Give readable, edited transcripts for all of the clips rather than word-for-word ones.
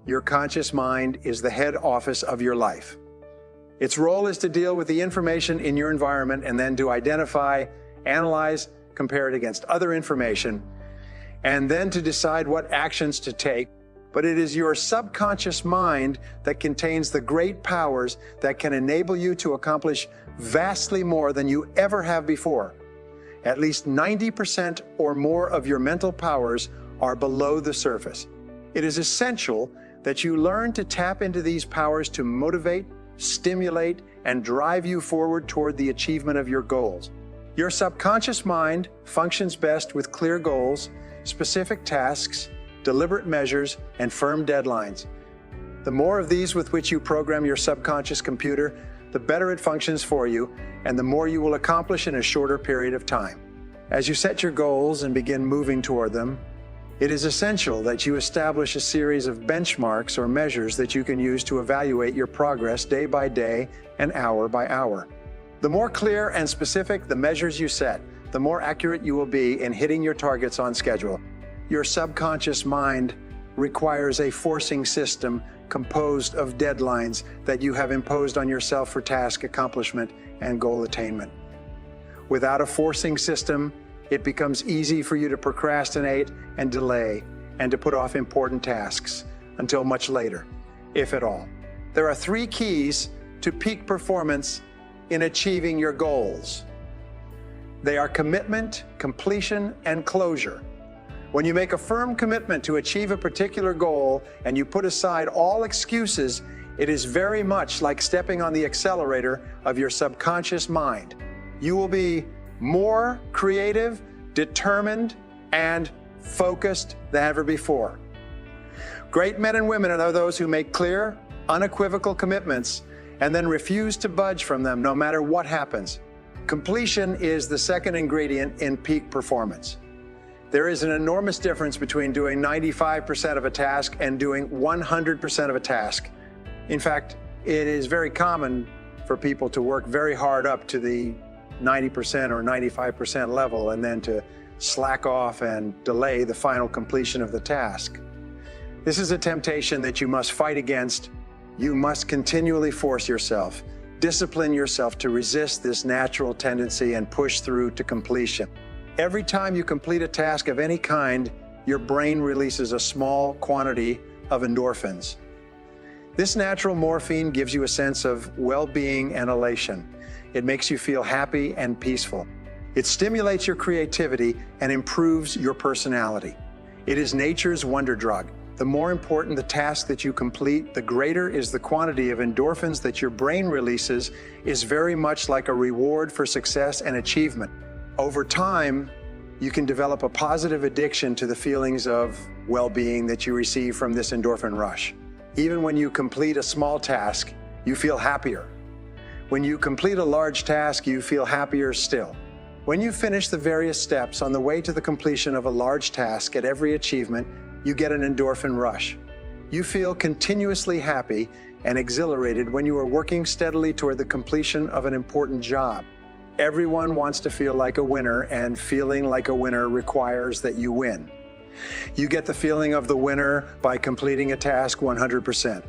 Your conscious mind is the head office of your life. Its role is to deal with the information in your environment and then to identify, analyze, compare it against other information, and then to decide what actions to take. But it is your subconscious mind that contains the great powers that can enable you to accomplish vastly more than you ever have before. At least 90% or more of your mental powers are below the surface. It is essential that you learn to tap into these powers to motivate, stimulate, and drive you forward toward the achievement of your goals. Your subconscious mind functions best with clear goals, specific tasks, deliberate measures, and firm deadlines. The more of these with which you program your subconscious computer, the better it functions for you, and the more you will accomplish in a shorter period of time. As you set your goals and begin moving toward them, it is essential that you establish a series of benchmarks or measures that you can use to evaluate your progress day by day and hour by hour. The more clear and specific the measures you set, the more accurate you will be in hitting your targets on schedule. Your subconscious mind requires a forcing system composed of deadlines that you have imposed on yourself for task accomplishment and goal attainment. Without a forcing system, it becomes easy for you to procrastinate and delay and to put off important tasks until much later, if at all. There are 3 keys to peak performance in achieving your goals. They are commitment, completion, and closure. When you make a firm commitment to achieve a particular goal and you put aside all excuses, it is very much like stepping on the accelerator of your subconscious mind. You will be more creative, determined, and focused than ever before. Great men and women are those who make clear, unequivocal commitments and then refuse to budge from them no matter what happens. Completion is the second ingredient in peak performance. There is an enormous difference between doing 95% of a task and doing 100% of a task. In fact, it is very common for people to work very hard up to the 90% or 95% level and then to slack off and delay the final completion of the task. This is a temptation that you must fight against. You must continually force yourself, discipline yourself to resist this natural tendency and push through to completion. Every time you complete a task of any kind, your brain releases a small quantity of endorphins. This natural morphine gives you a sense of well-being and elation. It makes you feel happy and peaceful. It stimulates your creativity and improves your personality. It is nature's wonder drug. The more important the task that you complete, the greater is the quantity of endorphins that your brain releases. Is very much like a reward for success and achievement. Over time, you can develop a positive addiction to the feelings of well-being that you receive from this endorphin rush. Even when you complete a small task, you feel happier. When you complete a large task, you feel happier still. When you finish the various steps on the way to the completion of a large task at every achievement, you get an endorphin rush. You feel continuously happy and exhilarated when you are working steadily toward the completion of an important job. Everyone wants to feel like a winner, and feeling like a winner requires that you win. You get the feeling of the winner by completing a task 100%.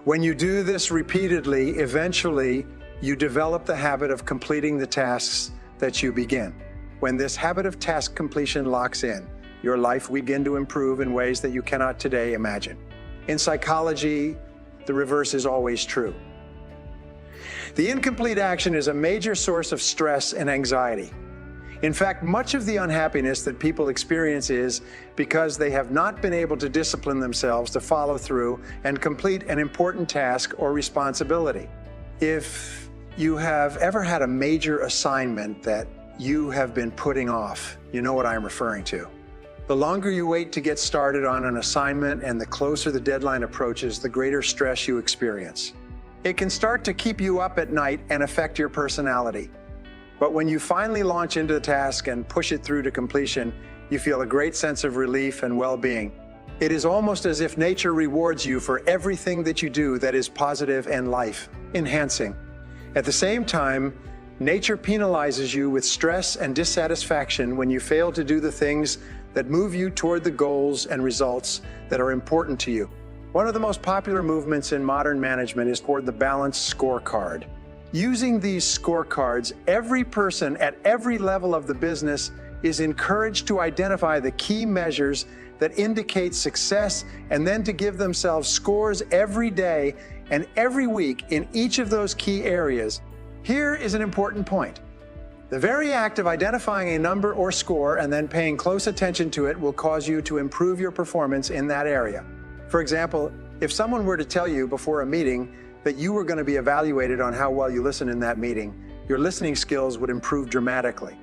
When you do this repeatedly, eventually you develop the habit of completing the tasks that you begin. When this habit of task completion locks in, your life will begin to improve in ways that you cannot today imagine. In psychology, the reverse is always true. The incomplete action is a major source of stress and anxiety. In fact, much of the unhappiness that people experience is because they have not been able to discipline themselves to follow through and complete an important task or responsibility. If you have ever had a major assignment that you have been putting off, you know what I'm referring to. The longer you wait to get started on an assignment and the closer the deadline approaches, the greater stress you experience. It can start to keep you up at night and affect your personality. But when you finally launch into the task and push it through to completion, you feel a great sense of relief and well-being. It is almost as if nature rewards you for everything that you do that is positive and life-enhancing. At the same time, nature penalizes you with stress and dissatisfaction when you fail to do the things that move you toward the goals and results that are important to you. One of the most popular movements in modern management is toward the balanced scorecard. Using these scorecards, every person at every level of the business is encouraged to identify the key measures that indicate success and then to give themselves scores every day and every week in each of those key areas. Here is an important point. The very act of identifying a number or score and then paying close attention to it will cause you to improve your performance in that area. For example, if someone were to tell you before a meeting that you were going to be evaluated on how well you listen in that meeting, your listening skills would improve dramatically.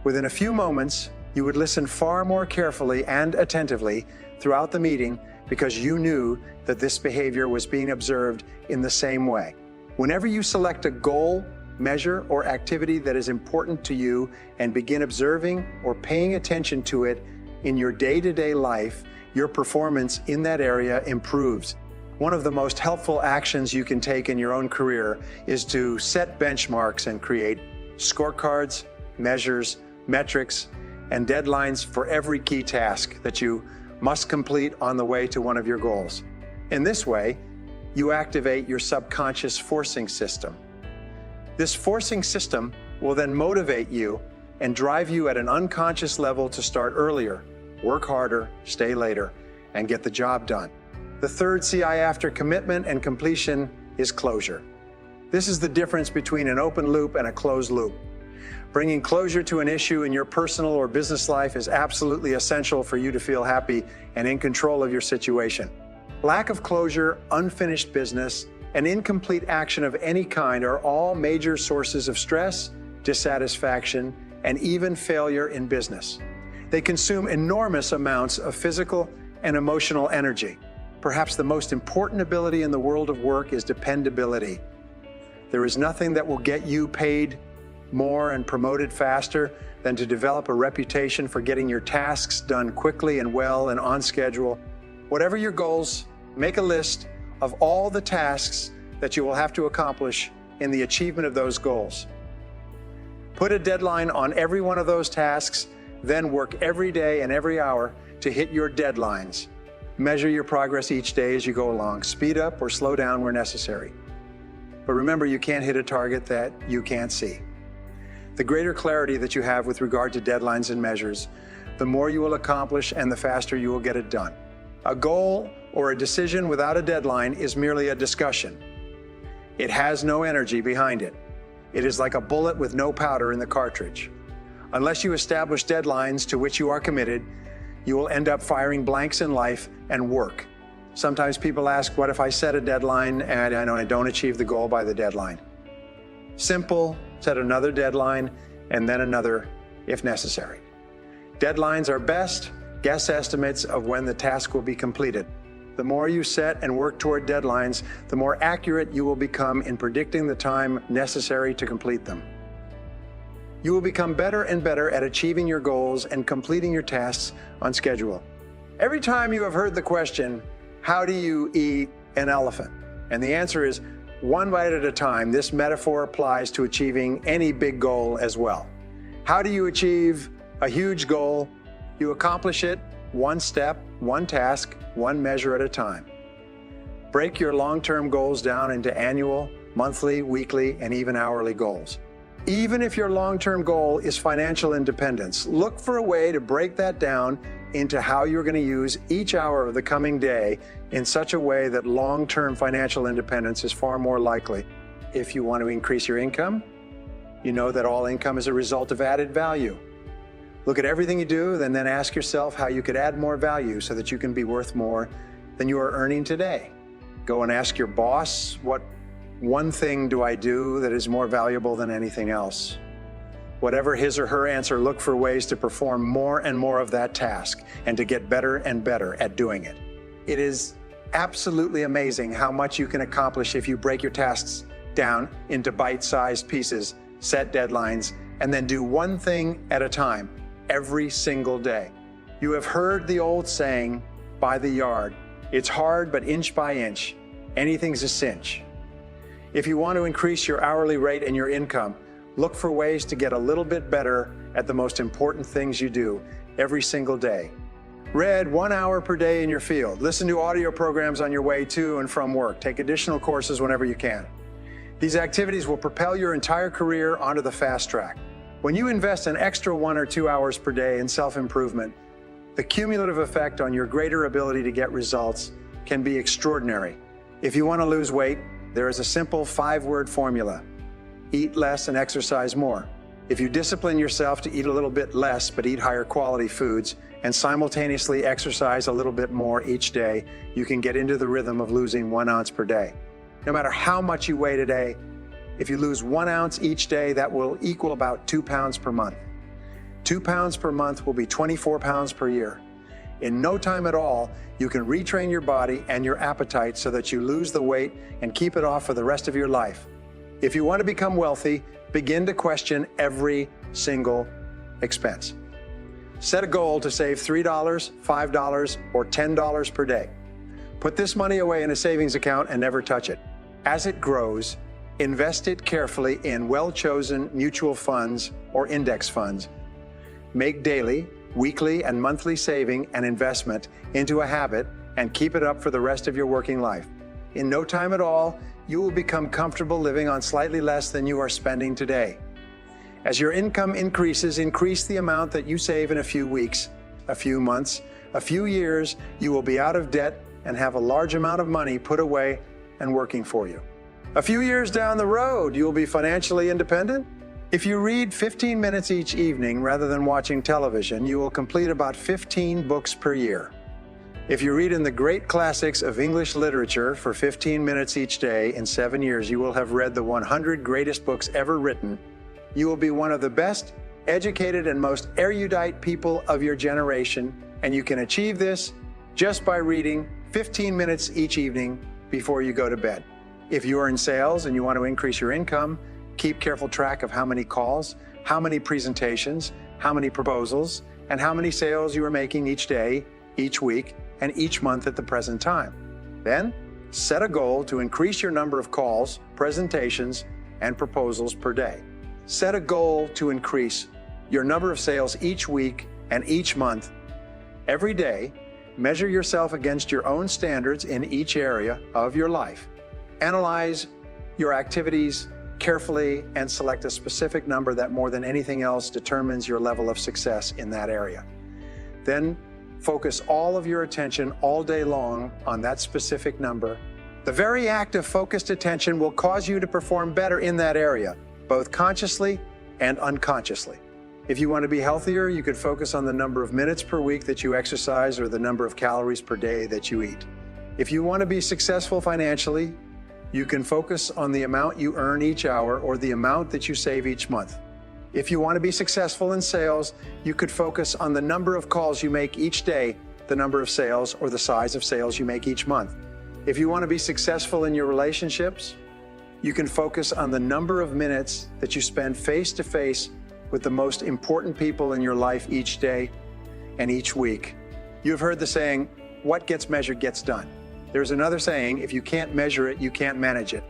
Within a few moments, you would listen far more carefully and attentively throughout the meeting because you knew that this behavior was being observed in the same way. Whenever you select a goal, measure, or activity that is important to you and begin observing or paying attention to it in your day-to-day life, your performance in that area improves. One of the most helpful actions you can take in your own career is to set benchmarks and create scorecards, measures, metrics, and deadlines for every key task that you must complete on the way to one of your goals. In this way, you activate your subconscious forcing system. This forcing system will then motivate you and drive you at an unconscious level to start earlier, work harder, stay later, and get the job done. The third CI after commitment and completion is closure. This is the difference between an open loop and a closed loop. Bringing closure to an issue in your personal or business life is absolutely essential for you to feel happy and in control of your situation. Lack of closure, unfinished business, and incomplete action of any kind are all major sources of stress, dissatisfaction, and even failure in business. They consume enormous amounts of physical and emotional energy. Perhaps the most important ability in the world of work is dependability. There is nothing that will get you paid more and promoted faster than to develop a reputation for getting your tasks done quickly and well and on schedule. Whatever your goals, make a list of all the tasks that you will have to accomplish in the achievement of those goals. Put a deadline on every one of those tasks, then work every day and every hour to hit your deadlines. Measure your progress each day as you go along. Speed up or slow down where necessary. But remember, you can't hit a target that you can't see. The greater clarity that you have with regard to deadlines and measures, the more you will accomplish and the faster you will get it done. A goal or a decision without a deadline is merely a discussion. It has no energy behind it. It is like a bullet with no powder in the cartridge. Unless you establish deadlines to which you are committed, you will end up firing blanks in life and work. Sometimes people ask, what if I set a deadline and I don't achieve the goal by the deadline? Simple, set another deadline and then another if necessary. Deadlines are best guess estimates of when the task will be completed. The more you set and work toward deadlines, the more accurate you will become in predicting the time necessary to complete them. You will become better and better at achieving your goals and completing your tasks on schedule. Every time you have heard the question, how do you eat an elephant? And the answer is, one bite at a time. This metaphor applies to achieving any big goal as well. How do you achieve a huge goal? You accomplish it one step, one task, one measure at a time. Break your long-term goals down into annual, monthly, weekly, and even hourly goals. Even if your long-term goal is financial independence, look for a way to break that down into how you're going to use each hour of the coming day in such a way that long-term financial independence is far more likely. If you want to increase your income, you know that all income is a result of added value. Look at everything you do, and then ask yourself how you could add more value so that you can be worth more than you are earning today. Go and ask your boss, what one thing do I do that is more valuable than anything else? Whatever his or her answer, look for ways to perform more and more of that task and to get better and better at doing it. It is absolutely amazing how much you can accomplish if you break your tasks down into bite-sized pieces, set deadlines, and then do one thing at a time every single day. You have heard the old saying, by the yard. It's hard, but inch by inch, anything's a cinch. If you want to increase your hourly rate and your income, look for ways to get a little bit better at the most important things you do every single day. Read 1 hour per day in your field. Listen to audio programs on your way to and from work. Take additional courses whenever you can. These activities will propel your entire career onto the fast track. When you invest an extra 1 or 2 hours per day in self-improvement, the cumulative effect on your greater ability to get results can be extraordinary. If you want to lose weight, there is a simple 5-word formula: eat less and exercise more. If you discipline yourself to eat a little bit less but eat higher quality foods and simultaneously exercise a little bit more each day, you can get into the rhythm of losing 1 ounce per day. No matter how much you weigh today, if you lose 1 ounce each day, that will equal about 2 pounds per month. 2 pounds per month will be 24 pounds per year. In no time at all, you can retrain your body and your appetite so that you lose the weight and keep it off for the rest of your life. If you want to become wealthy, begin to question every single expense. Set a goal to save $3, $5, or $10 per day. Put this money away in a savings account and never touch it. As it grows, invest it carefully in well-chosen mutual funds or index funds. Make daily, weekly, and monthly saving and investment into a habit and keep it up for the rest of your working life. In no time at all, you will become comfortable living on slightly less than you are spending today. As your income increases, increase the amount that you save in a few weeks, a few months, a few years. You will be out of debt and have a large amount of money put away and working for you. A few years down the road, you will be financially independent. If you read 15 minutes each evening rather than watching television, you will complete about 15 books per year. If you read in the great classics of English literature for 15 minutes each day, in 7 years, you will have read the 100 greatest books ever written. You will be one of the best educated and most erudite people of your generation, and you can achieve this just by reading 15 minutes each evening before you go to bed. If you are in sales and you want to increase your income, keep careful track of how many calls, how many presentations, how many proposals, and how many sales you are making each day, each week, and each month at the present time. Then, set a goal to increase your number of calls, presentations, and proposals per day. Set a goal to increase your number of sales each week and each month. Every day, measure yourself against your own standards in each area of your life. Analyze your activities carefully and select a specific number that more than anything else determines your level of success in that area. Then focus all of your attention all day long on that specific number. The very act of focused attention will cause you to perform better in that area, both consciously and unconsciously. If you want to be healthier, you could focus on the number of minutes per week that you exercise or the number of calories per day that you eat. If you want to be successful financially, you can focus on the amount you earn each hour or the amount that you save each month. If you want to be successful in sales, you could focus on the number of calls you make each day, the number of sales, or the size of sales you make each month. If you want to be successful in your relationships, you can focus on the number of minutes that you spend face-to-face with the most important people in your life each day and each week. You've heard the saying, what gets measured gets done. There's another saying, if you can't measure it, you can't manage it.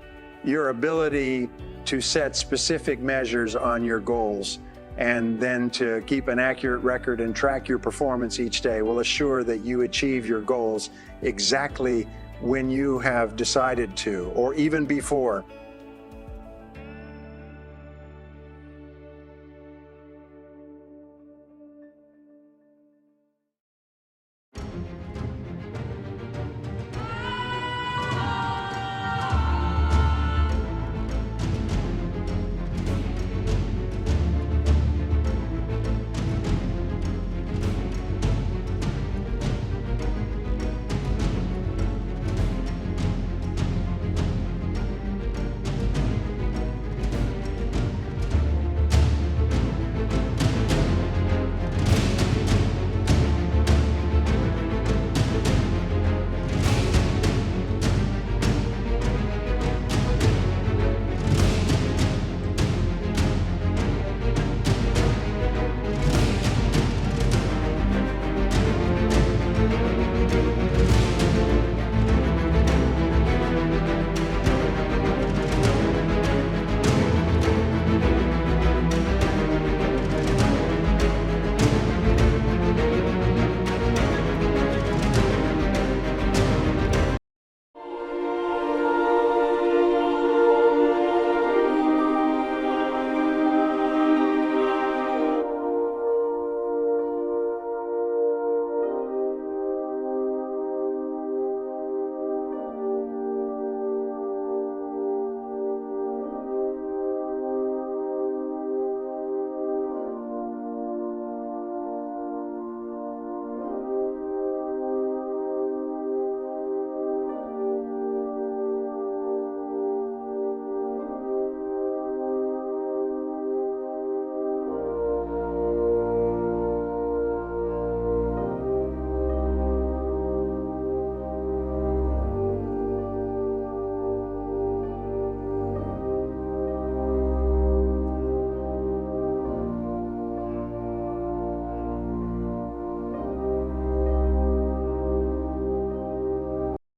Your ability to set specific measures on your goals and then to keep an accurate record and track your performance each day will assure that you achieve your goals exactly when you have decided to, or even before